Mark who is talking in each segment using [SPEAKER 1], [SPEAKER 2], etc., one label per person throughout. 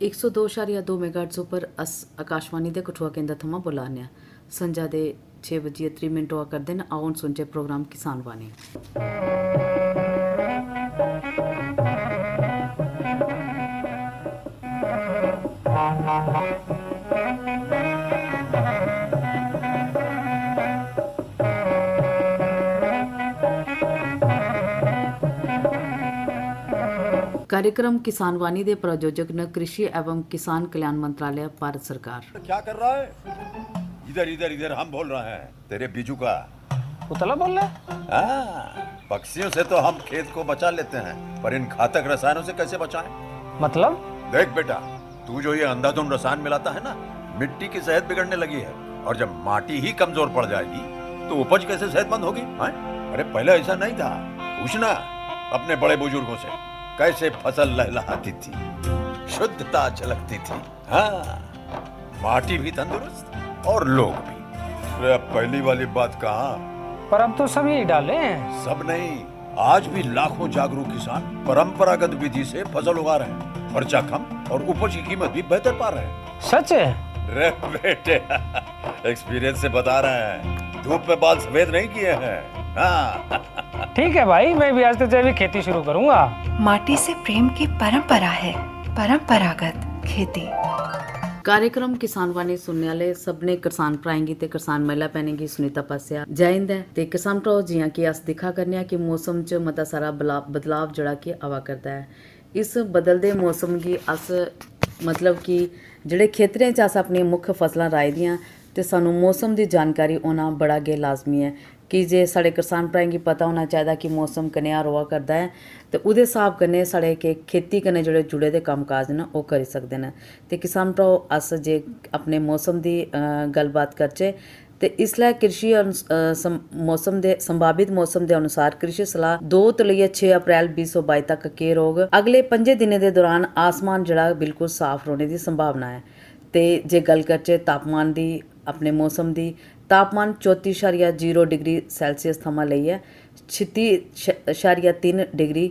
[SPEAKER 1] 102.2 megahertz उपर अस आकाशवाणी दे कठुआ केंद्र थमां बोलाने संजा दे 6:30 होआ करदे न। आओ हुण सुनचे प्रोग्राम किसान वाणी। कार्यक्रम किसान वाणी दे प्रायोजक न कृषि एवं किसान कल्याण मंत्रालय, भारत सरकार।
[SPEAKER 2] क्या कर रहा है? इधर इधर इधर हम बोल रहे हैं तेरे बीजू का।
[SPEAKER 3] पुतला बोल रहा है?
[SPEAKER 2] हाँ, पक्षियों से तो हम खेत को बचा लेते हैं, पर इन घातक रसायनों से कैसे बचाएं?
[SPEAKER 3] मतलब?
[SPEAKER 2] देख बेटा, तू जो ये अंधाधुंध रसायन मिलाता है ना, मिट्टी की सेहत बिगड़ने लगी है। और जब माटी ही कमजोर पड़ जाएगी तो उपज कैसे सेहतमंद होगी? अरे पहले ऐसा नहीं था। पूछना अपने बड़े बुजुर्गों से, कैसे फसल लहलहाती थी, शुद्धता झलकती थी। हाँ, माटी भी तंदुरुस्त और लोग भी। अरे अब पहली वाली बात कहाँ?
[SPEAKER 3] पर अब तो सब यही डाले हैं।
[SPEAKER 2] सब नहीं, आज भी लाखों जागरूक किसान परंपरागत विधि से फसल उगा रहे हैं। खर्चा कम और उपज की कीमत भी बेहतर पा रहे हैं।
[SPEAKER 3] सच है?
[SPEAKER 2] रे बेटे, एक्सपीरियंस से बता रहे हैं, धूप में बाल सफेद नहीं किए हैं। हाँ।
[SPEAKER 3] ठीक है भाई, मैं भी आज से जैविक खेती शुरू करूंगा।
[SPEAKER 4] माटी से प्रेम की परंपरा है, परंपरागत खेती।
[SPEAKER 1] कार्यक्रम किसान वाणी सुनने वाले सबने किसान भराएंगी ते किसान महिला भैनें सुनीता पासिया जय हिंद है। ते किसान भराओ जियां कि अस दिखा करने कि मौसम च मता सारा बदलाव जड़ा कि आवा करदा है। इस बदलदे मौसम गी अस मतलब कि जेह्ड़े खेतरें च अस अपनी मुख्य फसलां राई दियां ते सानू मौसम दी जानकारी होना बड़ा गै लाजमी है कि जे साढ़े किसान भ्राएं गी पता होना चाहिदा कि मौसम कनेहा रोआ करदा है ते उहदे स्हाब कन्नै साढ़े के खेती कन्नै जेह्ड़े जुड़े दे कम्मकाज न ओह् करी सकदे न। ते किसान भ्राओ अस जे अपने मौसम दी गल्लबात करचै ते इसलै कृषि मौसम दे संभावित मौसम दे अनुसार कृषि सलाह 2 तो लेइयै 6 अप्रैल 2022 तक केह् रौह्ग। अगले 5 दिनें दे दौरान आसमान जेह्ड़ा बिल्कुल साफ रौह्ने दी संभावना है। ते जे गल्ल करचै तापमान दी, अपने मौसम दी, तापमान 34.0 डिग्री सेल्सियस थमां लेइयै 36.3 डिग्री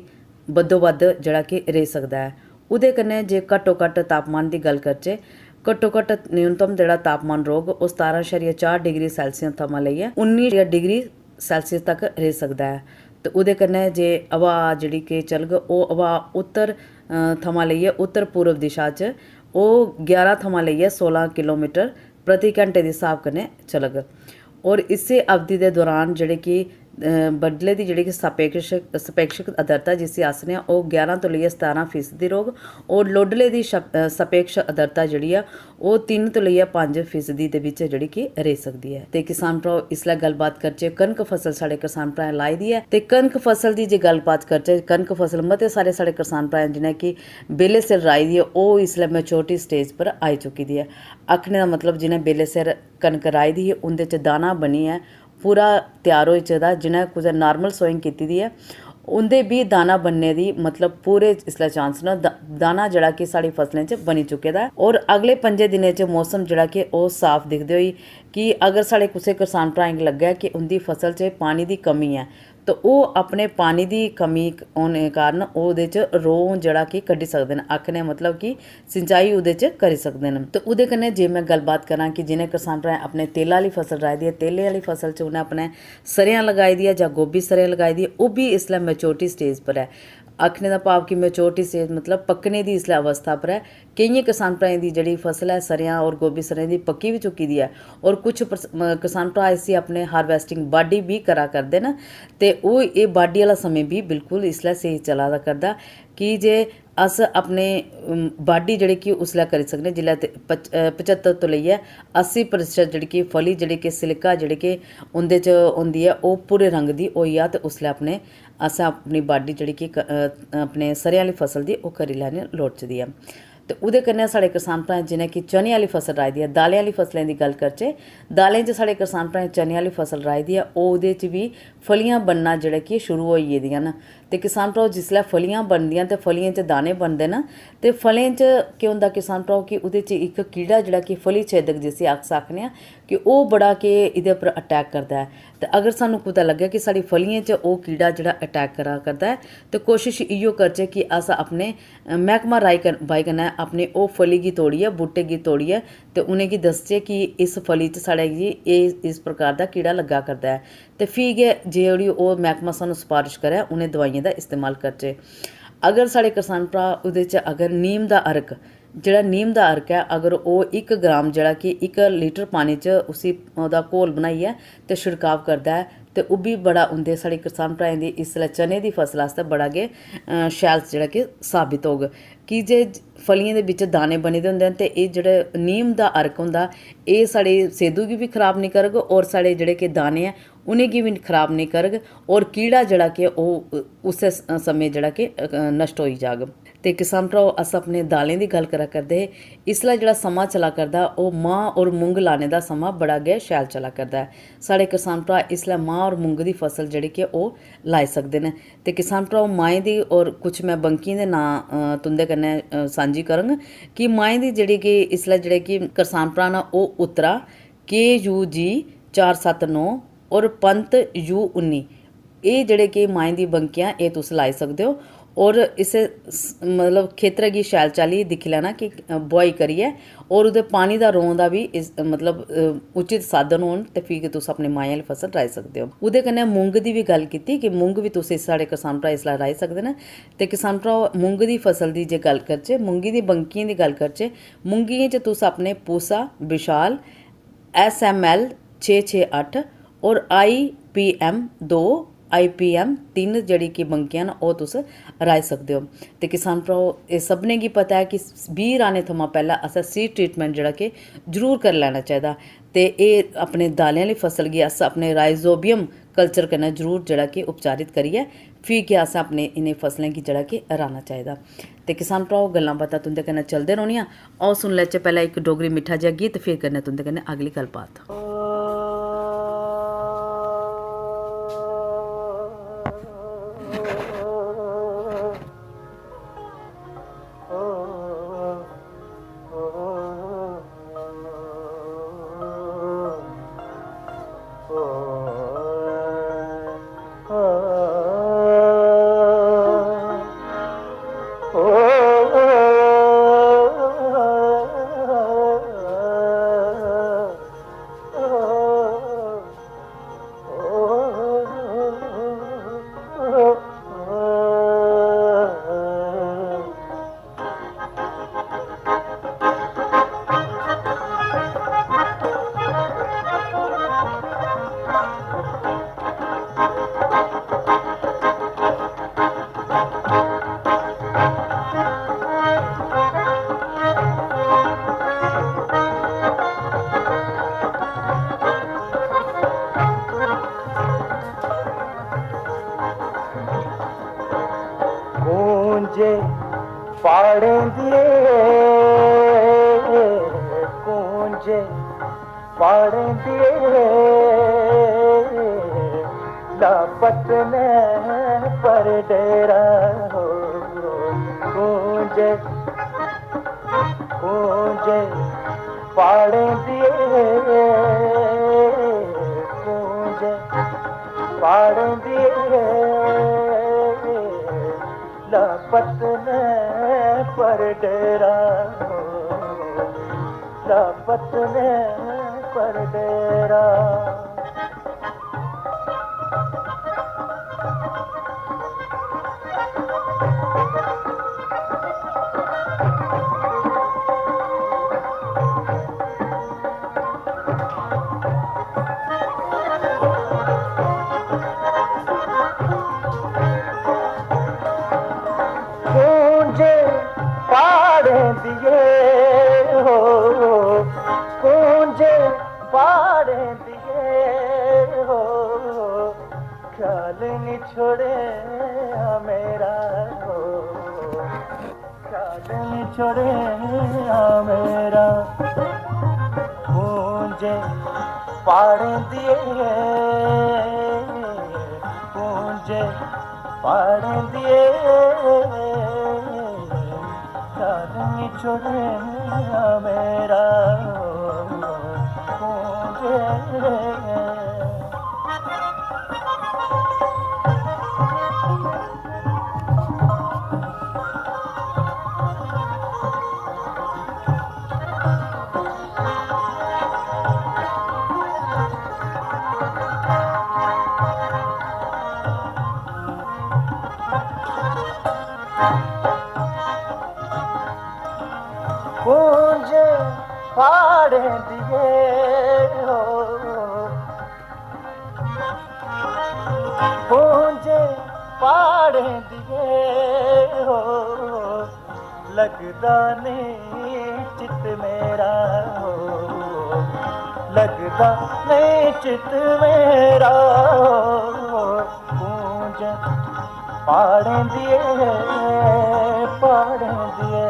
[SPEAKER 1] बद्धोबद्ध जेह्ड़ा कि रेही सकदा है। उहदे कन्नै जे घट्टो घट्ट तापमान दी गल्ल करचै, घट्टो घट्ट न्यूनतम जेह्ड़ा तापमान रौह्ग ओह् 17.4 डिग्री सेल्सियस थमां लेइयै 19 डिग्री सेल्सियस तक रेही सकदा है। ते उहदे कन्नै जे हवा जेह्ड़ी कि चलग ओह् हवा उत्तर थमां लेइयै उत्तर पूर्व दिशा च ओह् 11 थमां लेइयै 16 किलोमीटर प्रति घैंटे दे स्हाब कन्नै चलग। और इस्सै अवधि दे दौरान जेह्ड़े कि बडले दी जेह्ड़ी कि सापेक्षिक आर्द्रता जिसी आखने आं ओह् 11 तो लेइयै 17% रौह्ग। और लोडले दी सापेक्ष आर्द्रता जेह्ड़ी ऐ ओह् 3 तो लेइयै 5% दे बिच जेह्ड़ी कि रेही सकदी है। ते किसान भ्राओ इसलै गल्लबात करचै, कनक फसल साढ़े किसान भ्राएं लाई दी है। ते कनक फसल दी जे गल्लबात करचै, कनक फसल मते साढ़े किसान भ्राएं जि'नें कि बेल्ले सिर राई दी है ओह् इसलै मैच्योरिटी स्टेज पर आई चुकी दी है। आखने दा मतलब जि'नें बेल्ले सिर कनक राई दी है उं'दे च दाना बनी है, पूरा त्यार होई चुके, जि'नें कुदै नार्मल सोइंग कीती दी ऐ उं'दे भी दाना बनने दी मतलब पूरे इसलै चांस न। दाना जेह्ड़ा कि साढ़ी फसलें च बनी चुके दा ऐ। और अगले 5 दिनें च मौसम जेह्ड़ा कि ओह् साफ दिखदे होई कि अगर साढ़े कुसै किसान भ्राएं गी लग्गै कि उं'दी फसल च पानी दी कमी ऐ तो ओह् अपने पानी दी कमी होने कारण ओह्दे च रोह् जेह्ड़ा कि कड्ढी सकदे न। आखने मतलब कि सिंचाई ओह्दे च करी सकदे न। ते ओह्दे कन्नै जे मैं गल्लबात करां कि जि'नें किसान भ्राएं अपने तेला आह्ली फसल राही दी ऐ, तेले आह्ली फसल च उ'नें अपने सरेआं लगाई दी ऐ जां गोभी सरेआं लगाई दी ऐ, ओह् बी इसलै मैच्योरिटी स्टेज पर है। आखने दा भाव कि मैच्योरिटी स्टेज मतलब पक्कने दी इसलै अवस्था पर है। केइयें किसान भ्राएं दी जेह्ड़ी फसल ऐ सरेआं और गोभी सरेआं दी पक्की बी चुकी दी ऐ और कुछ किसान भ्रा इसी अपने हार्वेस्टिंग बाड्डी बी करा करदे न। ते ओह् एह् बाड्डी आह्ला समें बी बिल्कुल इसलै स्हेई चला दा करदा कि जे अस अपने बाड्डी जेह्ड़ी कि उसलै करी सकने जिल्लै 75 तो लेइयै 80% जेह्ड़ी कि फली जेह्ड़ी कि सिलिका जेह्ड़ी कि उं'दे च होंदी ऐ ओह् भूरे रंग दी होई जा ते उसलै अपने असें अपनी बाड्डी जेह्ड़ी कि अपने सरेआं आह्ली फसल दी ओह् करी लैनी लोड़चदी ऐ। ते ओह्दे कन्नै साढ़े किसान भ्राएं जि'नें कि चने आह्ली फसल राही दी ऐ, दालें आह्ली फसलें दी गल्ल करचै, दालें च साढ़े किसान भ्राएं चने आह्ली फसल राही दी ऐ ओह्दे च बी फलियां बनना जेह्ड़े कि शुरू होई गेदियां न। ਤੇ ਕਿਸਾਨ ਭਰਾਓ ਜਿਸਲੇ ਫਲੀਆਂ ਬਣਦੀਆਂ ਤੇ ਫਲੀਆਂ 'ਚ ਦਾਣੇ ਬਣਦੇ ਨਾ ਤੇ ਫਲੀਆਂ 'ਚ ਕੀ ਹੁੰਦਾ ਕਿਸਾਨ ਭਰਾਓ ਕਿ ਉਹਦੇ 'ਚ ਇੱਕ ਕੀੜਾ ਜਿਹੜਾ ਕਿ ਫਲੀ ਛੇਦਕ ਜਿਸੇ ਆਖਨੇ ਆ ਕਿ ਉਹ ਬੜਾ ਕਿ ਇਹਦੇ ਉੱਪਰ ਅਟੈਕ ਕਰਦਾ ਹੈ। ਤੇ ਅਗਰ ਸਾਨੂੰ ਪਤਾ ਲੱਗੇ ਕਿ ਸਾਡੀ ਫਲੀਆਂ 'ਚ ਉਹ ਕੀੜਾ ਜਿਹੜਾ ਅਟੈਕ ਕਰਦਾ ਹੈ ਤੇ कोशिश इो करचे कि अस अपने महकमा बाई कन्नै अपनी वो फली गी तोड़िए बूटे गी तोड़िए तो उनेंगी दसचे कि इस फली च साढ़े जी इस प्रकार का कीड़ा लग्गा करता है तो फ्ही गै जेह्ड़ी ओह् मैह्कमा सानूं सिफारिश करे उनें दवाइयें दा इस्तेमाल करचे। अगर साढ़े किसान भ्रा उहदे च अगर नीम दा अर्क ਜਿਹੜਾ नीम दा अर्क है अगर वो 1 ग्राम ਜਿਹੜਾ कि 1 लीटर पानी च उसी ओह्दा घोल बनाइयै ते छिड़काव करदा है ते ओह् बी बड़ा उं'दे साढ़े किसान भ्राएं दी इसलै चने दी फसल आस्तै बड़ा गै शैल जेह्ड़ा कि साबित होग कि जे फलियें दे बिच्च दाने बने दे होंदे न ते एह् जेह्ड़ा नीम दा अर्क होंदा एह् साढ़े सेह्दू गी बी खराब नहीं करग और साढ़े जेह्ड़े कि दाने ऐ उनेंगी बी खराब नहीं करग और कीड़ा जेह्ड़ा कि ओह् उस्सै समें जेह्ड़ा कि नष्ट होई जाग। ते किसान भ्राओ अस अपने दालें दी गल्ल करा करदे हे इसलै जेह्ड़ा समां चला करदा ओह् मांह् और मुंग लाने दा समां बड़ा गै शैल चला करदा है। साढ़े किसान भ्रा इसलै मांह् और मुंग दी फसल जेह्ड़ी कि ओह् लाई सकदे न ते किसान भ्राओ माएं दी और कुछ मैं बंकियें दे नांऽ तुंदे कन्नै सांझी करङ कि माएं दी जेह्ड़ी कि इसलै जेह्ड़े कि किसान भ्रा न ओह् उतरा KUG 479 और पंत U19 एह् जेह्ड़े कि माएं दी बंकियां एह् तुस लाई सकदे हो और इस मतलब खेतरे गी शैल चाल्ली दिक्खी लैना कि बुआई करियै और ओह्दे पानी दा रौं दा बी इस मतलब उचित साधन होन ते फ्ही तुस अपने माएं आह्ली फसल राई सकदे हो। ओह्दे कन्नै मुंग दी बी गल्ल कीती कि मुंग बी तुस साढ़े किसान भ्रा इसलै राई सकदे न ते किसान भ्रा मुंग दी फसल दी जे गल्ल करचै मुंगी दी बंकियें दी गल्ल करचै मुंगियें च तुस अपने पूसा विशाल SML 668 और IPM 2 IPM 3 जेह्ड़ी कि बंकियां न ओह् तुस राई सकदे हो। ते किसान भ्राओ एह् सभनें गी पता है कि बीऽ राह्ने थमां पैह्लें असें सीड ट्रीटमेंट जेह्ड़ा कि जरूर करी लैना चाहिदा ते एह् अपने दालें आह्ली फसल गी अस अपने राइजोबियम कल्चर कन्नै जरूर जेह्ड़ा कि उपचारित करियै फ्ही गै असें अपने इनें फसलें गी जेह्ड़ा कि राह्ना चाहिदा। ते किसान भ्राओ गल्लां बातां तुंदे कन्नै चलदे रौह्नियां आओ सुन लैचै पैह्लें इक डोगरी मिट्ठा जेहा गीत फिर करने तुंदे कन्नै अगली गल्लबात।
[SPEAKER 5] गूंजे पाड़ें दिए गूंजे पाड़ें दिए लापतने पर डेरा हो गूंजे गूंजे पाड़ें दिए गूंजे पाड़ें दिए लापतने पर डेरा लापतने पर डेरा पाड़ें दिए हो गूंजे पाड़ें दिए हो ख्याल नहीं छोड़े मेरा हो ख्याल नहीं छोड़े मेरा गूंजे पाड़ें दिए गूंजे पाड़े दिए ख्याल नहीं छोड़े मेरा मुझे मुझे फाड़ दिए हो मुझे फाड़ दिए हो लगदा नहीं चित मेरा हो लगदा नहीं चित मेरा हो मुझे फाड़ दिए फाड़ दिए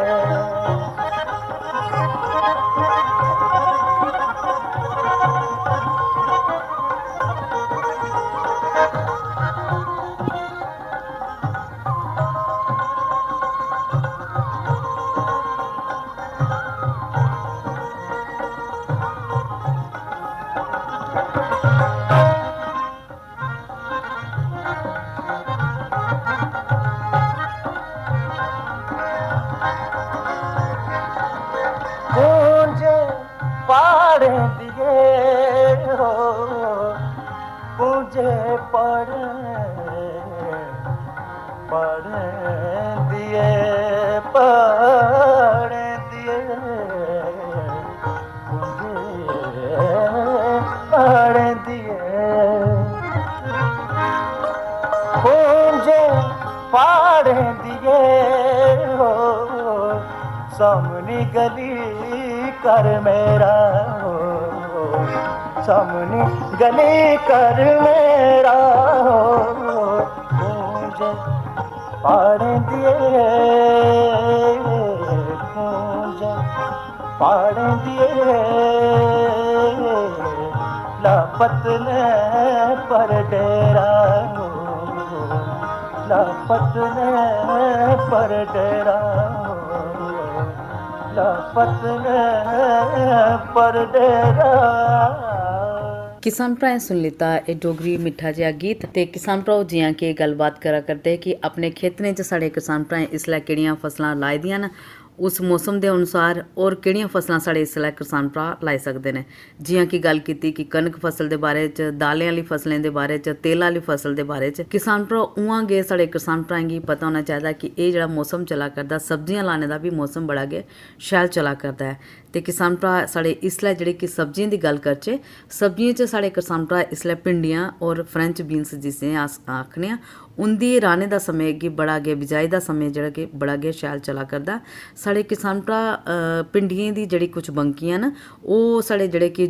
[SPEAKER 5] मुझे पाड़ दिए हो मुझे पढ़ दिए पढ़ दिए मुझे पढ़ दिए मुझे पाड़ दिए हो सामने गली कर मेरा हो सामने गली कर मेरा हो मुझे पाड़ दिए मुझे पाड़ दिए लापत ने पर डेरा हो लापत ने पर डेरा हो लापत ने पर डेरा
[SPEAKER 1] किसान भ्राएं सुन लिता ਇਹ ਡੋਗਰੀ ਮਿੱਠਾ ਜਿਹਾ ਗੀਤ ਤੇ ਕਿਸਾਨ ਭਰਾਓ ਜੀਆਂ ਕਿ ਗੱਲਬਾਤ ਕਰਾ ਕਰਦੇ ਕਿ ਆਪਣੇ ਖੇਤਰਾਂ 'ਚ ਸਾਡੇ ਕਿਸਾਨ ਭਰਾ ਇਸ ਲਈ ਕਿਹੜੀਆਂ ਫਸਲਾਂ ਲਾਏ ਦੀਆਂ ਨੇ उस मौसम के अनुसार और किहड़ियां फसलां साढ़े इस वेले किसान भरा लाई सकते हैं। जियां कि गल कीती कि कनक फसल के बारे च दालें वाली फसलें के बारे च तेल वाली फसल के बारे च किसान भरा उआं गै साढ़े किसान भराएं गी पता होना चाहिए कि ये जिहड़ा मौसम चला करदा सब्जियां लाने का भी मौसम बड़ा गै शैल चला करदा है। तो किसान भरा साढ़े इसलै जिहड़ी कि सब्जियां की गल करचे सब्जियां च साढ़े किसान भरा इसलै भिंडियां और फ्रेंच बीन्स जिसे अस आखने उंदी राने का समय कि बड़ा गै बिजाई का समय जिहड़ा कि बड़ा गै शैल चला करदा। साढ़े किसान भरा भिंडियें दी जिहड़ी कुछ बंकियां न ओह साढ़े जिहड़े कि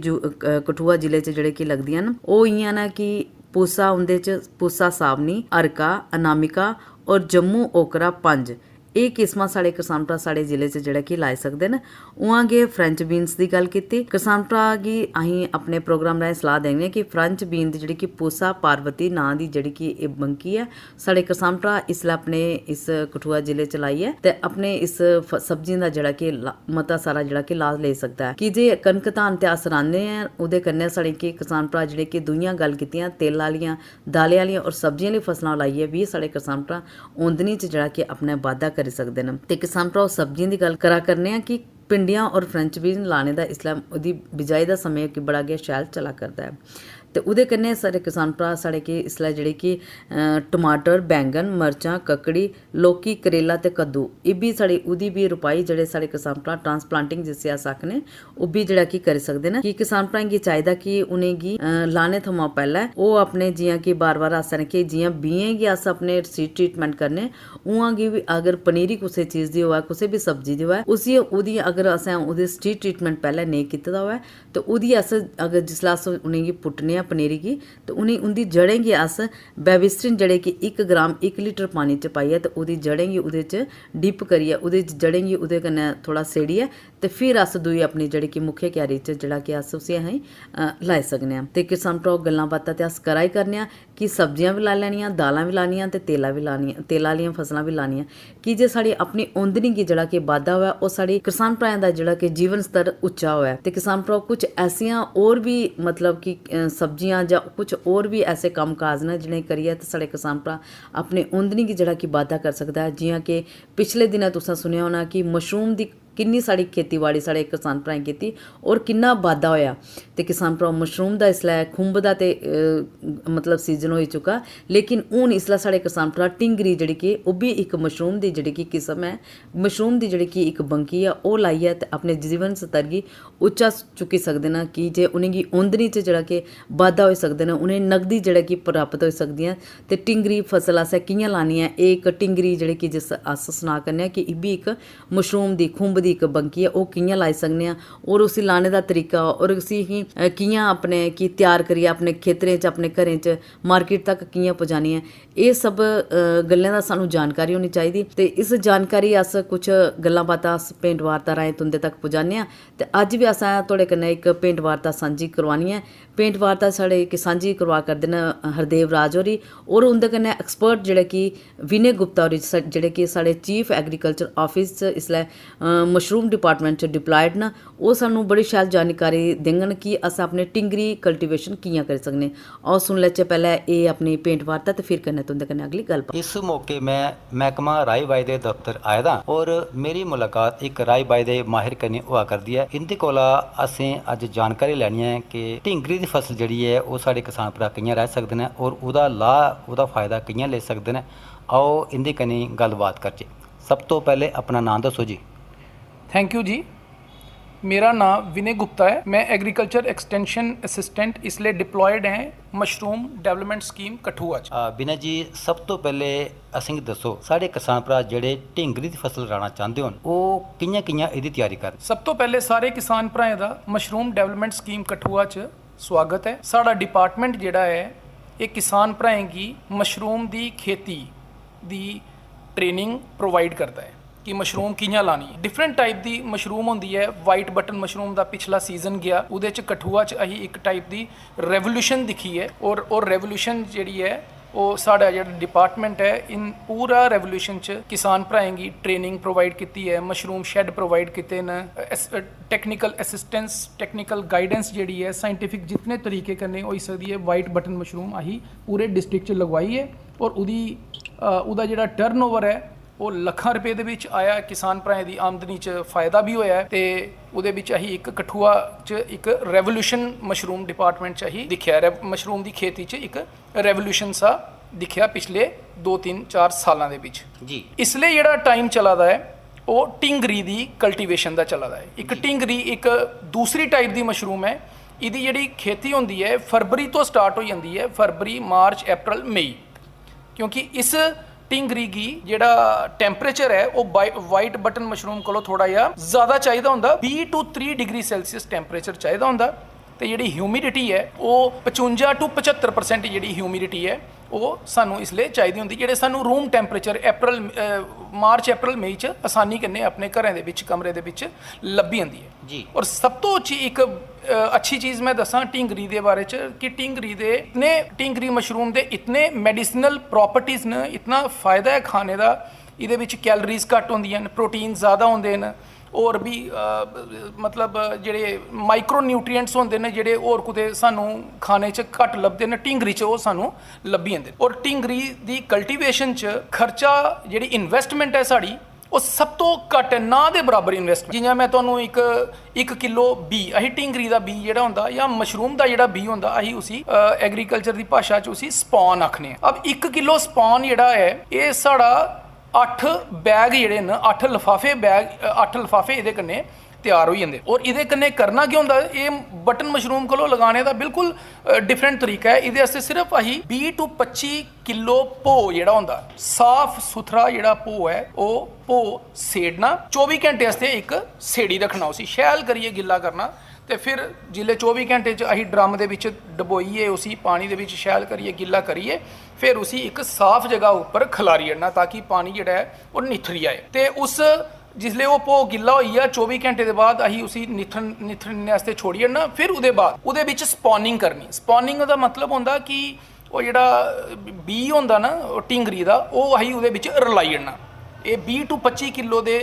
[SPEAKER 1] कठुआ जिले च जिहड़े कि लगदियां न ओह इयां न कि पूसा उंदे च पूसा सावनी अरका अनामिका और जम्मू ओकरा 5 ये किस्मां साढ़े किसान भरा साढ़े जिले च जिहड़ा कि लाई सकदे न। उआं गै फ्रेंच बीन्स की गल कीती किसान भरा गी अहीं अपने प्रोग्राम राहें सलाह देंगे कि फ्रेंच बीन दी जिहड़ी कि पूसा पार्वती नां दी जिहड़ी कि एह बंकी है साढ़े किसान भरा इसलै अपने इस कठुआ जिले च लाई है ते अपने इस सब्जियां दा जिहड़ा कि मता सारा जिहड़ा कि लाभ ले सकदा है। कि जे कनक धान ते अस रांह्दे आं उहदे कन्नै साढ़े कि किसान भरा जिहड़े कि दूइयां गल कीतियां तेल आह्लियां दालें आह्लियां और सब्जियां आह्ली फसलां लाइयै भी साढ़े किसान भरा औंदनी च जिहड़ा कि अपना बाद्धा करी सकदे न। ते किसान भरा सब्जियां दी गल करा करने कि भिंडियां और फ्रेंच बीन लाने दा इसलै ओहदी बिजाई दा समय कि बड़ा गै शैल चला करदा है। तो उहदे कन्नै साढ़े किसान भरा साढ़े कि इसलै जिहड़े कि टमाटर बैंगन मर्चां ककड़ी लौकी करेला ते कद्दू एह् बी साढ़ी उहदी बी रुपाई जिहड़े साढ़े किसान भरा ट्रांसप्लांटिंग जिसी अस आखने ओह् बी जिहड़ा कि करी सकदे न। कि किसान भराएं गी चाहिदा कि उनेंगी लाने थमां पैह्लें ओह् अपने जियां कि बार बार अस कि जियां बीएं गी अस अपने सीड ट्रीटमेंट करने उआं गी बी अगर पनीरी कुसै चीज़ दी होऐ कुसै भी सब्जी दी होऐ उसी ओह्दी अगर असें ओह्दे सीड ट्रीटमेंट पैह्लें नेईं कीते दा होऐ ते ओह्दी अस अगर जिसलै अस उनेंगी पुट्टने आं पनीरी गी ते उंदी जड़ें गी अस बेबिस्टिन जेह्ड़े कि 1 ग्राम 1 लीटर पानी च पाइयै ते ओह्दी जड़ें गी ओह्दे च डिप करियै ओह्दे जड़ें गी ओह्दे कन्नै थोड़ा सेड़ियै ते फिर अस दूई अपनी जेह्ड़ी कि मुख्य क्यारी च जेह्ड़ा कि अस उसी असें लाई सकने आं। ते किसान भ्राओ गल्लां बातां ते अस करा ही करने आं कि सब्जियां बी लाई लैनियां, दालां बी लानियां ते तेला बी लानियां, तेला आह्लियां फसलां बी लानियां कि जे साढ़ी अपनी औंदनी गी जेह्ड़ा कि बाद्धा होऐ ओह् साढ़ी किसान भ्राएं दा जेह्ड़ा कि जीवन स्तर उच्चा होऐ। ते किसान भ्राओ कुछ ऐसियां होर भी मतलब कि सब्जियां जां कुछ होर भी ऐसे कम्म काज न जि'नें करियै ते साढ़े किसान भ्रा अपनी औंदनी गी जेह्ड़ा कि बाद्धा करी सकदा है। जि'यां कि पिछले दिनें तुसें सुनेआ होना कि मशरूम दी किन्नी साढ़ी खेतीबाड़ी साढ़े किसान भ्राएं कीती और किन्ना बाद्धा होया। ते किसान भ्रा मशरूम दा इसलै खुंब दा ते मतलब सीजन होई चुका, लेकिन हून इसलै साढ़े किसान भ्रा टिंगरी जेह्ड़ी कि ओह् बी इक मशरूम दी जेह्ड़ी कि किस्म है, मशरूम दी जेह्ड़ी कि इक बंकी ऐ ओह् लाइयै ते अपने जीवन स्तर गी उच्चा चुक्की सकदे न कि जे उ'नेंगी औंदनी च जेह्ड़ा कि बाद्धा होई सकदे न, उ'नेंगी नगदी जेह्ड़ा कि प्राप्त होई सकदी ऐ। ते टिंगरी फसल असें कि'यां लानी ऐ, एह् इक टिंगरी जेह्ड़ी कि जिस अस सना करने आं कि एह् बी इक मशरूम दी खुंब दी इक बंकी ऐ, ओह् कि'यां लाई सकने आं और उसी लाने दा तरीका और उसी कि'यां अपने कि त्यार करियै अपने खेतरें च अपने घरें च मार्केट तक कि'यां पजानी ऐ, एह् सब गल्लें दा सानूं जानकारी होनी चाहिदी। ते इस जानकारी अस कुछ गल्लां बातां अस भेंट वार्ता राहें तुंदे तक पजाने आं। ते अज्ज भी असें थुआढ़े कन्नै इक भेंट वार्ता सांझी करवानी ऐ। भेंट वार्ता साढ़े कि सांझी करवा करदे न हरदेव राज होरी और उं'दे कन्नै एक्सपर्ट जेह्ड़े कि विनय गुप्ता होरी जेह्ड़े कि साढ़े चीफ एग्रीकल्चर ऑफिस च इसलै मशरूम डिपार्टमेंट च डिप्लायड न। ओह् सानूं बड़ी शैल जानकारी देङन कि अस अपने टिंगरी कल्टीवेशन कि'यां करी सकने। आओ सुन लैचे पैह्ले एह् अपनी भेंट वार्ता ते फिर कन्नै तुंदे कन्नै अगली गल्लबात।
[SPEAKER 6] इस मौके मैं मैह्कमा राई बाई दे दफ्तर आए दा और मेरी मुलाकात इक राई बाई दे माहिर कन्नै होआ करदी ऐ। इंदे कोला असें अज्ज जानकारी लैनी है कि टिंगरी दी फसल जेह्ड़ी ऐ ओह् साढ़े किसान भ्रा कि'यां राही सकदे न और ओह्दा लाह् ओह्दा फायदा कि'यां लेई सकदे न। आओ इंदे कन्नै गल्लबात करचै। सब तो पहले अपना नाम दस्सो जी।
[SPEAKER 7] थैंक यू जी, मेरा नाम विनय गुप्ता है। मैं एग्रीकल्चर एक्सटेंशन असिस्टेंट इसलिए डिप्लॉयड हैं मशरूम डेवलपमेंट स्कीम कठुआ च।
[SPEAKER 6] विनय जी, सब तो पहले असेंगी दस्सो साढ़े किसान भ्रा जेह्ड़े टिंगरी दी फसल लाना चाहते होन ओह् कि'यां कि'यां एह्दी त्यारी करन।
[SPEAKER 7] सब तो पहले सारे किसान भ्राएं दा मशरूम डेवलपमेंट स्कीम कठुआ च स्वागत है। साढ़ा डिपार्टमेंट जेह्ड़ा है एह् किसान भ्राएं गी मशरूम दी खेती दी ट्रेनिंग प्रोवाइड करता है कि मशरूम कि'यां लानी है। डिफरेंट टाइप दी मशरूम होंदी है। वाइट बटन मशरूम दा पिछला सीजन गया, उहदे च कठुआ च अहीं एक टाइप दी रेवोल्यूशन दिक्खी है और रेवोल्यूशन जेह्ड़ी है ओह् साढ़ा जेह्ड़ा डिपार्टमेंट है इन पूरा रेवोल्यूशन च किसान भ्राएं गी ट्रेनिंग प्रोवाइड कीती है, मशरूम शैड प्रोवाइड कीते न, टेक्निकल असिस्टेंस टेक्निकल गाइडेंस जेह्ड़ी है साइंटिफिक जितने तरीके कन्नै होई सकदी है वाइट बटन मशरूम अहीं पूरे डिस्ट्रिक्ट च लगवाई है और ਉਹਦਾ ਜਿਹੜਾ ਟਰਨਓਵਰ ਹੈ ਉਹ ਲੱਖਾਂ ਰੁਪਏ ਦੇ ਵਿੱਚ ਆਇਆ। ਕਿਸਾਨ ਭਰਾਵਾਂ ਦੀ ਆਮਦਨੀ 'ਚ ਫਾਇਦਾ ਵੀ ਹੋਇਆ ਤੇ ਉਹਦੇ ਵਿੱਚ ਅਸੀਂ ਇੱਕ ਕਠੂਆ 'ਚ ਇੱਕ ਰੈਵੋਲੂਸ਼ਨ ਮਸ਼ਰੂਮ ਡਿਪਾਰਟਮੈਂਟ 'ਚ ਅਸੀਂ ਦਿਖਿਆ ਮਸ਼ਰੂਮ ਦੀ ਖੇਤੀ 'ਚ ਇੱਕ ਰੈਵੋਲੂਸ਼ਨ ਸਾ ਦਿਖਿਆ ਪਿਛਲੇ 2-3-4 ਸਾਲਾਂ ਦੇ ਵਿੱਚ ਜੀ। ਇਸ ਲਈ ਜਿਹੜਾ ਟਾਈਮ ਚਲਾ ਦਾ ਹੈ ਉਹ ਟਿੰਗਰੀ ਦੀ ਕਲਟੀਵੇਸ਼ਨ ਦਾ ਚਲਾ ਦਾ ਹੈ। ਇੱਕ ਟਿੰਗਰੀ ਇੱਕ ਦੂਸਰੀ ਟਾਈਪ ਦੀ ਮਸ਼ਰੂਮ ਹੈ। ਇਹਦੀ ਜਿਹੜੀ ਖੇਤੀ ਹੁੰਦੀ ਹੈ ਫਰਵਰੀ ਤੋਂ ਸਟਾਰਟ ਹੋ ਜਾਂਦੀ ਹੈ, ਫਰਵਰੀ ਮਾਰਚ ਅਪ੍ਰੈਲ ਮਈ, क्योंकि इस टिंगरी की जेड़ा टैंपरेचर है वो वाइट बटन मशरूम को थोड़ा जिहा ज़्यादा चाहिए होंदा, 20 to 3 डिग्री सैल्सियस टैंपरेचर चाहिए होंदा। तो जी ह्यूमिडिटी है वो 55 to 75% जी ह्यूमिडिटी है वो सानू इसलिए चाहिए होंगी, जेडे सानू रूम टैंपरेचर मार्च अप्रैल मई च आसानी कन्नै अपने घरें दे विच कमरे दे विच लब्भी जांदी है जी। और सब तो एक अच्छी चीज़ मैं दसां टिंगरी दे बारे च कि टिंगरी मशरूम दे इतने मैडिसिनल प्रॉपर्टीज़ न, इतना फ़ायदा है खाने का, इहदे विच कैलोरीज घट होंदियां न, प्रोटीन ज़्यादा होंदे न और भी मतलब जेह्ड़े माइक्रो न्यूट्रिएंट्स होंदे ने जेह्ड़े होर कुतै सानू खाने च घट लभदे न टिंगरी च ओह् सानू लब्भी जंदे। और टिंगरी दी कल्टीवेशन च खर्चा जेह्ड़ी इन्वेस्टमेंट है साढ़ी वो सब तो घट ना दे बराबर इन्वेस्टमेंट। जियां मैं तुहानू एक किलो बी अहीं टिंगरी दा बी जेह्ड़ा होंदा या मशरूम दा जेह्ड़ा बी होंदा अहीं उसी एग्रीकल्चर दी भाशा च उसी स्पॉन आखने। अब 1 किलो स्पॉन जेह्ड़ा है एह् साढ़ा 8 बैग जेह्ड़े न 8 लफाफे इहदे कन्नै तैयार हो जाते। और इहदे कन्नै करना केह् होंदा, एह् बटन मशरूम कोलों लगाने का बिल्कुल डिफरेंट तरीका है। इहदे आस्ते सिर्फ अहीं 20 to 25 किलो भो जेह्ड़ा होंदा साफ सुथरा जेह्ड़ा भो है ओह् भो सेड़ना, 24 घंटे आस्ते एक सेड़ी रखना, उसी शैल करियै गिल्ला करना ਤੇ ਫਿਰ जिले 24 घंटे च अही ड्रम दे विच डबोईए उसी पानी दे विच शैल करिए गिला करिए फिर उसी एक साफ जगह उपर खलारी अड़ना ताकि पानी जिहड़ा है वो निथरी आए ते उस जिसले वो भो गिला होई आ 24 घंटे के बाद अही उसी निथरने वास्ते छोड़ी अड़ना फिर उहदे बाद उहदे विच स्पॉनिंग करनी। स्पॉनिंग दा मतलब हुंदा कि वो जिहड़ा बी हुंदा ना टिंगरी दा वो अही उहदे विच रलाई अड़ना। ये 20 to 25 किलो दे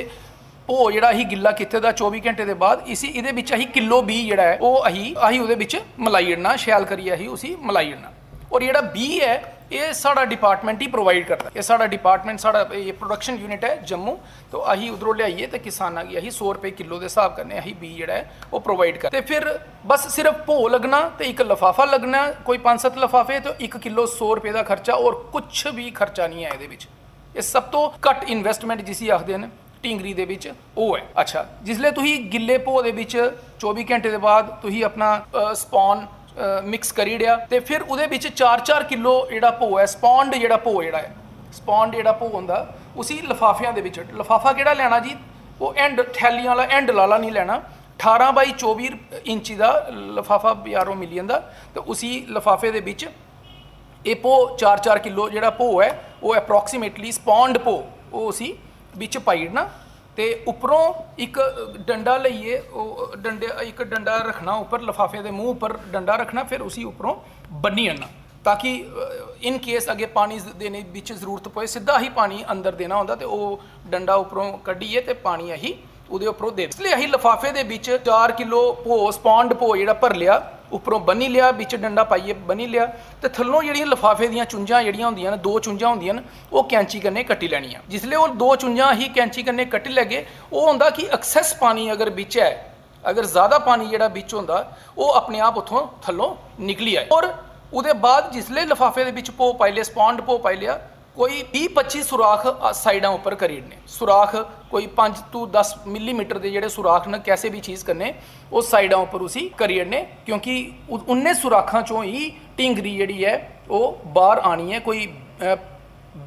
[SPEAKER 7] ਉਹ ਜਿਹੜਾ ਅਸੀਂ ਗਿੱਲਾ ਕੀਤੇ ਦਾ 24 ਘੰਟੇ ਦੇ ਬਾਅਦ ਇਸੀ ਇਹਦੇ ਵਿੱਚ ਅਸੀਂ ਕਿਲੋ ਬੀ ਜਿਹੜਾ ਹੈ ਉਹ ਅਸੀਂ ਉਹਦੇ ਵਿੱਚ ਮਲਾਈ ਅੜਨਾ ਸ਼ੈਲ ਕਰੀਏ ਅਸੀਂ ਉਸੀ ਮਲਾਈ ਅੜਨਾ। ਔਰ ਜਿਹੜਾ ਬੀ ਹੈ ਇਹ ਸਾਡਾ ਡਿਪਾਰਟਮੈਂਟ ਹੀ ਪ੍ਰੋਵਾਈਡ ਕਰਦਾ। ਇਹ ਸਾਡਾ ਡਿਪਾਰਟਮੈਂਟ ਸਾਡਾ ਇਹ ਪ੍ਰੋਡਕਸ਼ਨ ਯੂਨਿਟ ਹੈ ਜੰਮੂ ਤੋਂ ਅਸੀਂ ਉਧਰੋਂ ਲਿਆਈਏ ਤੇ ਕਿਸਾਨਾਂ ਕੀ ਅਸੀਂ 100 ਰੁਪਏ ਕਿਲੋ ਦੇ ਹਿਸਾਬ ਕਰਨੇ ਅਸੀਂ ਬੀ ਜਿਹੜਾ ਹੈ ਉਹ ਪ੍ਰੋਵਾਈਡ ਕਰ ਤੇ ਫਿਰ ਬਸ ਸਿਰਫ ਭੋ ਲੱਗਣਾ ਤੇ ਇੱਕ ਲਿਫਾਫਾ ਲੱਗਣਾ ਕੋਈ 5-7 ਲਿਫਾਫੇ ਤੇ 1 ਕਿਲੋ 100 ਰੁਪਏ ਦਾ ਖਰਚਾ ਔਰ ਕੁਝ ਵੀ ਖਰਚਾ ਨਹੀਂ ਹੈ ਇਹਦੇ ਵਿੱਚ। ਇਹ ਸਭ ਤੋਂ ਘੱਟ ਇਨਵੈਸਟਮੈਂਟ ਜਿਸੀ ਆਖਦੇ ਨੇ ਢਿੰਗਰੀ ਦੇ ਵਿੱਚ ਉਹ ਹੈ। ਅੱਛਾ ਜਿਸਲੇ ਤੁਸੀਂ ਗਿੱਲੇ ਭੋ ਦੇ ਵਿੱਚ 24 ਘੰਟੇ ਦੇ ਬਾਅਦ ਤੁਸੀਂ ਆਪਣਾ ਸਪੌਨ ਮਿਕਸ ਕਰੀ ਡਿਆ ਤੇ ਫਿਰ ਉਹਦੇ ਵਿੱਚ 4-4 ਕਿਲੋ ਜਿਹੜਾ ਭੋ ਹੈ ਸਪੌਂਡ ਜਿਹੜਾ ਭੋ ਜਿਹੜਾ ਹੈ ਸਪੌਂਡ ਜਿਹੜਾ ਭੋ ਹੁੰਦਾ ਉਸੀ ਲਿਫਾਫਿਆਂ ਦੇ ਵਿੱਚ ਲਿਫਾਫਾ ਕਿਹੜਾ ਲੈਣਾ ਜੀ ਉਹ ਐਂਡ ਥੈਲੀਆਂ ਵਾਲਾ ਐਂਡ ਲਾਲਾ ਨਹੀਂ ਲੈਣਾ 18 ਬਾਈ 24 ਇੰਚੀ ਦਾ ਲਿਫਾਫਾ ਬਾਜ਼ਾਰੋਂ ਮਿਲ ਜਾਂਦਾ ਤੇ ਉਸੀ ਲਿਫਾਫੇ ਦੇ ਵਿੱਚ ਇਹ ਭੋ 4-4 ਕਿਲੋ ਜਿਹੜਾ ਭੋ ਹੈ ਉਹ ਅਪਰੋਕਸੀਮੇਟਲੀ ਸਪੌਂਡ ਭੋ ਉਹ ਅਸੀਂ ਵਿੱਚ ਪਾਈੜਨਾ ਤੇ ਉੱਪਰੋਂ ਇੱਕ ਡੰਡਾ ਲਈਏ ਉਹ ਡੰਡੇ ਇੱਕ ਡੰਡਾ ਰੱਖਣਾ ਉੱਪਰ ਲਿਫਾਫੇ ਦੇ ਮੂੰਹ ਉੱਪਰ ਡੰਡਾ ਰੱਖਣਾ ਫਿਰ ਉसी ਉੱਪਰੋਂ ਬੰਨੀ ਅੜਨਾ ताकि इन केस अगे पानी देने विच जरूरत पए सीधा ही पानी अंदर देना होंदा ते वो डंडा उपरों कड्ढिए ते पानी अही उहदे उपरों दे इसलिए अही लिफाफे दे विच 4 किलो भो स्पॉन्ड भो जिहड़ा भर लिया उपरों बन्नी लिया विच डंडा पाइए बन्नी लिया ते थल्लों जिहड़ियां लिफाफे दीयां चुंझां जिहड़ियां हुंदियां ने 2 चुंझां हुंदियां ने वो कैंची कन्नै कट्टी लैणियां जिसले वो 2 चुंझां ही कैंची कन्नै कट्टी लैगे वो हुंदा कि एक्सेस पानी अगर विच है अगर ज़्यादा पानी जिहड़ा विच हुंदा वो अपने आप उत्थों थल्लों निकली आए और ਉਹਦੇ ਬਾਅਦ ਜਿਸਲੇ ਲਿਫਾਫੇ ਦੇ ਵਿੱਚ ਭੋ ਪਾਈ ਲਿਆ ਸਪੌਂਡ ਭੋ ਪਾਈ ਲਿਆ ਕੋਈ 20-25 ਸੁਰਾਖ ਸਾਈਡਾਂ ਉੱਪਰ ਕਰੀੜਨੇ ਸੁਰਾਖ ਕੋਈ 5 ਤੋਂ 10 ਮਿਲੀਮੀਟਰ ਦੇ ਜਿਹੜੇ ਸੁਰਾਖ ਨੇ ਕਿਸੇ ਵੀ ਚੀਜ਼ ਕਰਨੇ ਉਹ ਸਾਈਡਾਂ ਉੱਪਰ ਉਸੀ ਕਰੀੜਨੇ ਕਿਉਂਕਿ ਉਹਨੇ ਸੁਰਾਖਾਂ ਚੋਂ ਹੀ ਢਿੰਗਰੀ ਜਿਹੜੀ ਹੈ ਉਹ ਬਾਹਰ ਆਣੀ ਹੈ ਕੋਈ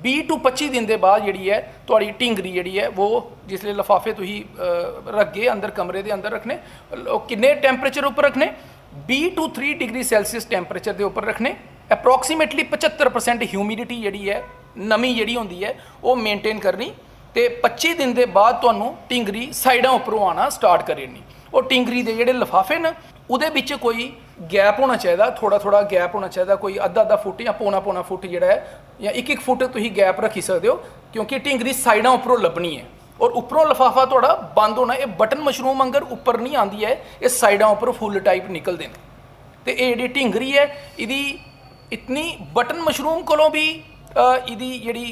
[SPEAKER 7] 20 ਤੋਂ 25 ਦਿਨ ਦੇ ਬਾਅਦ ਜਿਹੜੀ ਹੈ ਤੁਹਾਡੀ ਢਿੰਗਰੀ ਜਿਹੜੀ ਹੈ ਉਹ ਜਿਸਲੇ ਲਿਫਾਫੇ ਤੁਸੀਂ ਰੱਖੇ ਅੰਦਰ ਕਮਰੇ ਦੇ ਅੰਦਰ ਰੱਖਣੇ ਕਿੰਨੇ ਟੈਂਪਰੇਚਰ ਉੱਪਰ ਰੱਖਣੇ 20 to 3 डिग्री ਸੈਲਸੀਅਸ ਟੈਂਪਰੇਚਰ ਦੇ ਉੱਪਰ ਰੱਖਣੇ ਅਪਰੋਕਸੀਮੇਟਲੀ 75% ਹਿਊਮਿਡਿਟੀ ਜਿਹੜੀ ਹੈ ਨਮੀ ਜਿਹੜੀ ਹੁੰਦੀ ਹੈ ਉਹ ਮੇਨਟੇਨ ਕਰਨੀ ਤੇ 25 ਦਿਨ ਦੇ ਬਾਅਦ ਤੁਹਾਨੂੰ ਢਿੰਗਰੀ ਸਾਈਡਾਂ ਉੱਪਰੋਂ ਆਣਾ ਸਟਾਰਟ ਕਰਨੀ ਉਹ ਢਿੰਗਰੀ ਦੇ ਜਿਹੜੇ ਲਿਫਾਫੇ ਨੇ ਉਹਦੇ ਵਿੱਚ ਕੋਈ ਗੈਪ ਹੋਣਾ ਚਾਹੀਦਾ ਥੋੜਾ ਗੈਪ ਹੋਣਾ ਚਾਹੀਦਾ ਕੋਈ ਅੱਧਾ ਫੁੱਟ ਜਾਂ ਪੌਣਾ ਫੁੱਟ ਜਿਹੜਾ ਹੈ ਜਾਂ 1 ਫੁੱਟ ਤੁਸੀਂ ਗੈਪ ਰੱਖੀ ਸਕਦੇ ਹੋ ਕਿਉਂਕਿ ਢਿੰਗਰੀ ਸਾਈਡਾਂ ਉੱਪਰੋਂ ਲੱਭਣੀ ਹੈ और उपरों लिफाफा थोड़ा बंद होना ये बटन मशरूम अंगर ऊपर नहीं आती है ये साइडा उपर फुल टाइप निकलते हैं तो ये जी ढिंगरी है इदी इतनी बटन मशरूम कोलों भी इदी जी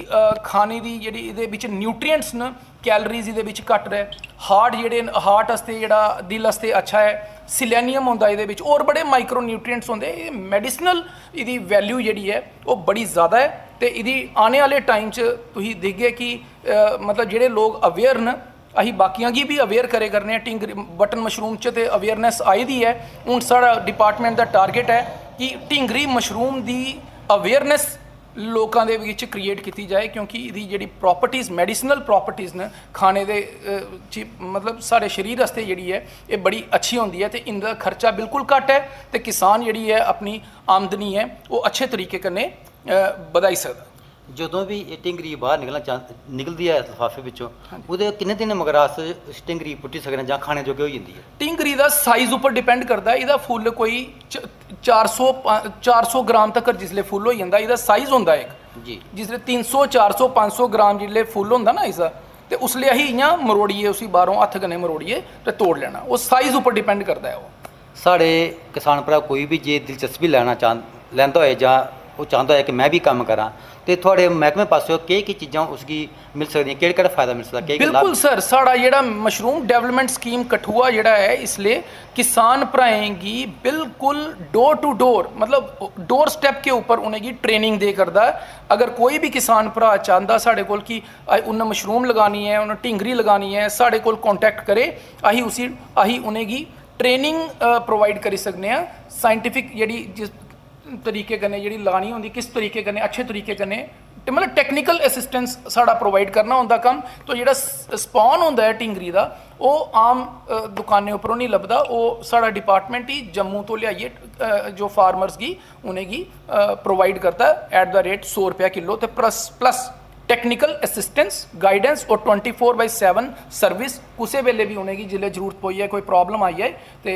[SPEAKER 7] खाने की जी न्यूट्रिएंट्स न कैलरीज ये घट रहे हार्ट जेडे हार्ट वास्ते जोड़ा दिल वास्ते अच्छा है सिलैनियम होंदा ये और बड़े माइक्रो न्यूट्रिएंट्स होंदे मैडिसिनल इदी वैल्यू जी है वो बड़ी ज़्यादा है तो इहदी आने वाले टाइम च तुसीं दिखगे कि मतलब जेडे लोग अवेयर न असीं बाकियां गी भी अवेयर करे करने ढिंगरी बटन मशरूम च ते अवेयरनैस आई दी है हुण साडा डिपार्टमेंट दा टारगेट है कि ढिंगरी मशरूम दी अवेयरनैस लोकां दे विच क्रिएट कीती जाए क्योंकि इहदी जिहड़ी प्रॉपर्टीज़ मैडिसिनल प्रॉपर्टीज़ न खाने दे मतलब साडे शरीर वास्ते जिहड़ी है ये बड़ी अच्छी होंदी है ते इनदा खर्चा बिल्कुल घट है ते किसान जिहड़ी है अपनी आमदनी है वो अच्छे तरीके कन्नै ਵਧਾਈ ਸਕਦਾ
[SPEAKER 6] ਜਦੋਂ ਵੀ ਇਹ ਢਿੰਗਰੀ ਬਾਹਰ ਨਿਕਲਦੀ ਹੈ ਲਿਫਾਫੇ ਵਿੱਚੋਂ ਉਹਦੇ ਕਿੰਨੇ ਦਿਨ ਮਗਰ ਅਸ ਢਿੰਗਰੀ ਪੁੱਟੀ ਸਕਦੇ ਜਾਂ ਖਾਣੇ ਜੋਗੇ ਹੋ ਜਾਂਦੀ ਹੈ
[SPEAKER 7] ਢਿੰਗਰੀ ਦਾ ਸਾਈਜ਼ ਉੱਪਰ ਡਿਪੈਂਡ ਕਰਦਾ ਇਹਦਾ ਫੁੱਲ ਕੋਈ 400 ਗ੍ਰਾਮ ਤੱਕ ਜਿਸਲੇ ਫੁੱਲ ਹੋ ਜਾਂਦਾ ਇਹਦਾ ਸਾਈਜ਼ ਹੁੰਦਾ ਇੱਕ
[SPEAKER 6] ਜੀ
[SPEAKER 7] ਜਿਸਲੇ 300 400 500 ਗ੍ਰਾਮ ਜਿਸਲੇ ਫੁੱਲ ਹੁੰਦਾ ਨਾ ਇਸਦਾ ਤੇ ਉਸ ਲਈ ਅਸੀਂ ਇਆਂ ਮਰੋੜੀਏ ਉਸੀ ਬਾਹਰੋਂ ਹੱਥ ਕਨੇ ਮਰੋੜੀਏ ਤੇ ਤੋੜ ਲੈਣਾ ਉਹ ਸਾਈਜ਼ ਉੱਪਰ ਡਿਪੈਂਡ ਕਰਦਾ ਹੈ ਉਹ
[SPEAKER 6] ਸਾਡੇ ਕਿਸਾਨ ਭਰਾ ਕੋਈ ਵੀ ਜੇ ਦਿਲਚਸਪੀ ਲੈਂਦਾ ਹੋਏ ਜਾਂ ਉਹ ਚਾਹੁੰਦਾ ਹੈ ਕਿ ਮੈਂ ਵੀ ਕੰਮ ਕਰਾਂ ਤੇ ਤੁਹਾਡੇ ਮਹਿਕਮੇ ਪਾਸਿਓਂ ਕੀ ਚੀਜ਼ਾਂ ਉਸकी ਮਿਲ ਸਕਦੀਆਂ ਕਿਹੜਾ ਫਾਇਦਾ ਮਿਲ ਸਕਦਾ
[SPEAKER 7] ਬਿਲਕੁਲ ਸਰ ਸਾਡਾ ਜਿਹੜਾ ਮਸ਼ਰੂਮ ਡਿਵੈਲਪਮੈਂਟ ਸਕੀਮ ਕਠੂਆ ਜਿਹੜਾ ਹੈ ਇਸ ਲਈ किसान भराएंगी बिल्कुल डोर टू डोर मतलब डोर स्टैप के ऊपर उन्हें ट्रेनिंग दे करता है अगर कोई भी किसान भरा चाहता साढ़े कोल कि उन्हें मशरूम लगानी है उन्हें ढिंगरी लगानी है साढ़े कोल कॉन्टैक्ट करे अही उन्हें ट्रेनिंग प्रोवाइड करी सकने हैं साइंटिफिक जी जिस तरीके कन्नै जी लानी होंगी किस तरीके कन्नै अच्छे तरीके कन्नै मतलब टैक्नीकल असिस्टेंस साड़ा प्रोवाइड करना होंदा कम तो जिहड़ा स्पॉन होंदा है ढिंगरी दा ਉਹ ਆਮ ਦੁਕਾਨੇ ਉੱਪਰੋਂ नहीं लभदा। ਉਹ साढ़ा डिपार्टमेंट ही जम्मू तो लियाइए जो फार्मर्स की उन्हें प्रोवाइड करता है एट द रेट 100 रुपया किलो ते प्लस टेक्निकल असिस्टेंस गाइडेंस और 24/7 सर्विस कुसै वेले भी उनेंगी जिले जरूरत पोई है कोई प्रॉब्लम आई है तो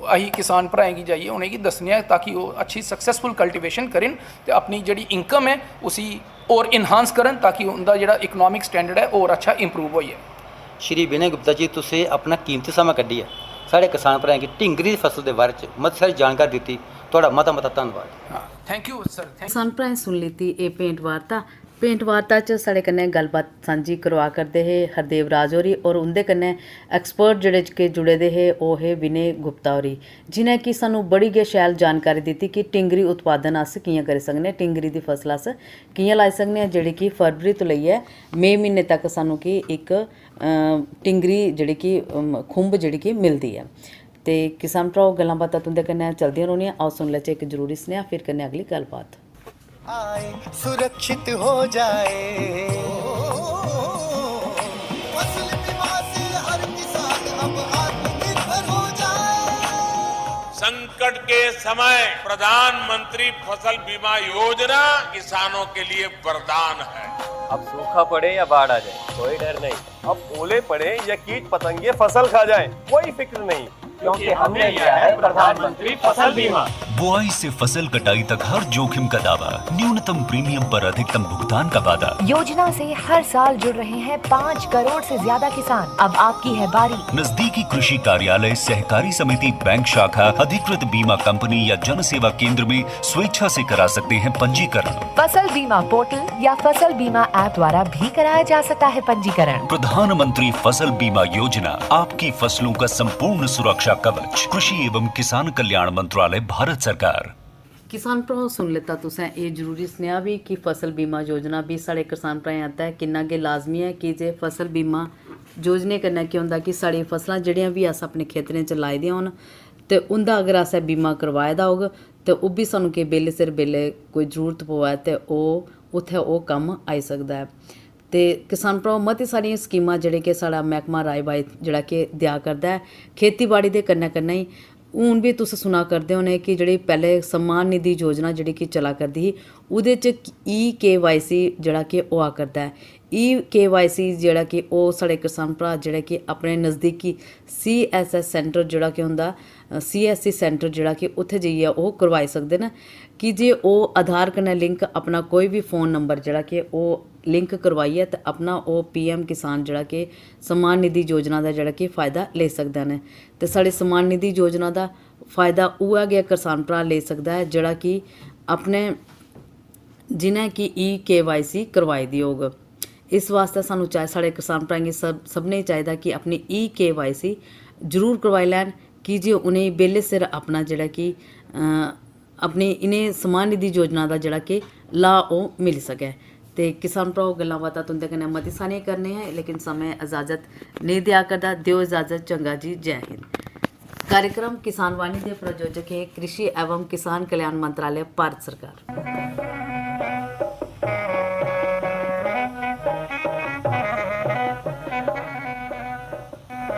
[SPEAKER 7] अही किसान भराएं गी जाइए उनेंगी दसने ताकि वो अच्छी सक्सैसफुल कल्टीवेशन करें तो अपनी जी इनकम है उसी और इनहांस करन ताकि उनका जो इकनॉमिक स्टैंडर्ड है और अच्छा इंप्रूव होइए।
[SPEAKER 6] श्री विनय गुप्ता जी, तुसीं अपना कीमती समा कड्ढिया साढ़े किसान भराएं गी ढिंगरी दी फसल के बारे च मत सारी जानकारी दी। तुहाडा मता धन्नवाद।
[SPEAKER 7] हाँ थैंक यू सर।
[SPEAKER 1] किसान भ्राएं सुन लीती ये पेंट वार्ता च साढ़े कन्नै गलबात सांझी करवा करदे हे हरदेव राज होरी और उंदे कन्नै एक्सपर्ट जेह्ड़े के जुड़े दे हे ओह् हे विनय गुप्ता होरी, जिनें कि सानू बड़ी गै शैल जानकारी दित्ती कि टिंगरी उत्पादन अस कि'यां करी सकने, टिंगरी दी फसल अस कि'यां लाई सकने आं, जेह्ड़ी कि फरवरी तो लेइयै मई म्हीने तक सानू कि इक टिंगरी जेह्ड़ी कि खुंब जेह्ड़ी कि मिलदी ऐ। ते किसान भ्राओ गल्लां बातां तुंदे कन्नै चलदियां रौह्नियां। आओ सुन लैचे एक जरूरी सनेहा, फिर करने अगली गल्लबात।
[SPEAKER 5] आए सुरक्षित हो जाए, फसल बीमा से हर किसान अब आत्मनिर्भर हो जाए।
[SPEAKER 8] संकट के समय प्रधानमंत्री फसल बीमा योजना किसानों के लिए वरदान है।
[SPEAKER 9] अब सूखा पड़े या बाढ़ आ जाए कोई डर नहीं, अब ओले पड़े या कीट पतंगे फसल खा जाए कोई फिक्र नहीं, क्योंकि हमने लिया है प्रधानमंत्री फसल बीमा।
[SPEAKER 10] बुआई से फसल कटाई तक हर जोखिम का दावा, न्यूनतम प्रीमियम पर अधिकतम भुगतान का वादा।
[SPEAKER 11] योजना से हर साल जुड़ रहे हैं 5 करोड़ से ज्यादा किसान। अब आपकी है बारी।
[SPEAKER 10] नजदीकी कृषि कार्यालय, सहकारी समिति, बैंक शाखा, अधिकृत बीमा कंपनी या जन सेवा केंद्र में स्वेच्छा से करा सकते हैं पंजीकरण।
[SPEAKER 11] फसल बीमा पोर्टल या फसल बीमा ऐप द्वारा भी कराया जा सकता है पंजीकरण।
[SPEAKER 10] प्रधानमंत्री फसल बीमा योजना, आपकी फसलों का संपूर्ण सुरक्षा कवच। कृषि एवं किसान कल्याण मंत्रालय, भारत सरकार।
[SPEAKER 1] किसान भ्राओ सुन लेता तुसें ये जरूरी सनेहा भी कि फसल बीमा योजना भी साढ़े किसान भ्राएं आता है किन्ना गै लाजमी है कि जे फसल बीमा योजने कन्नै केह् होंदा कि साढ़ी फसलां जेह्ड़ियां भी अस अपने खेतरें च लाई दियां होन ते उंदा अगर असें बीमा करवाए दा होग ते ओह् बी सानूं कि बेल्ले सिर बेल्ले कोई जरूरत पवै ते ओह् उत्थै ओह् कम्म आई सकदा है। ते किसान भ्राओ मती सारियां स्कीमां जेह्ड़े कि साढ़ा मैह्कमा राई बाई जेह्ड़ा कि देआ करदा है खेतीबाड़ी दे कन्नै कन्नै ही। हून भी तुस सुना करदे होने कि जेह्ड़ी पैह्ले सम्मान निधि योजना जेह्ड़ी कि चला करदी ही ओह्दे च EKYC जेह्ड़ा कि होआ करदा है। EKYC जेह्ड़ा कि ओह् साढ़े किसान भ्रा जेह्ड़ा कि अपने नज़दीकी CSS सेंटर जेह्ड़ा कि होंदा CSC सेंटर जेह्ड़ा कि उत्थै जाइयै ओह् करवाई सकदे न कि जे ओह् आधार कन्नै लिंक अपना कोई भी फ़ोन नंबर जेह्ड़ा कि ओह् लिंक करवाइयै ते अपना ओह् PM किसान जेह्ड़ा कि सम्मान निधि योजना दा जेह्ड़ा कि फ़ायदा लेई सकदे न। ते साढ़े सम्मान निधि योजना दा फ़ायदा उ'ऐ गै किसान भ्रा लेई सकदा है जेह्ड़ा कि अपने जि'नें कि EKYC करवाई दी होग। इस वास्ते सानू चाहे साढ़े किसान भ्राएं गी सभनें चाहिदा कि अपनी EKYC जरूर करवाई लैन कि जे उ'नेंगी बेल्ले सिर अपना जेह्ड़ा कि अपनी इ'नें सम्मान निधि योजना दा जेह्ड़ा कि लाह् ओह् मिली सकै। ते किसान भ्राओ गल्लां बातां तुंदे कन्नै मती सारियां करने हैं लेकिन समय इजाजत नहीं दिया करदा। दियो इजाजत, चंगा जी, जय हिंद। कार्यक्रम किसान वाणी के प्रायोजक है कृषि एवं किसान कल्याण मंत्रालय, भारत सरकार।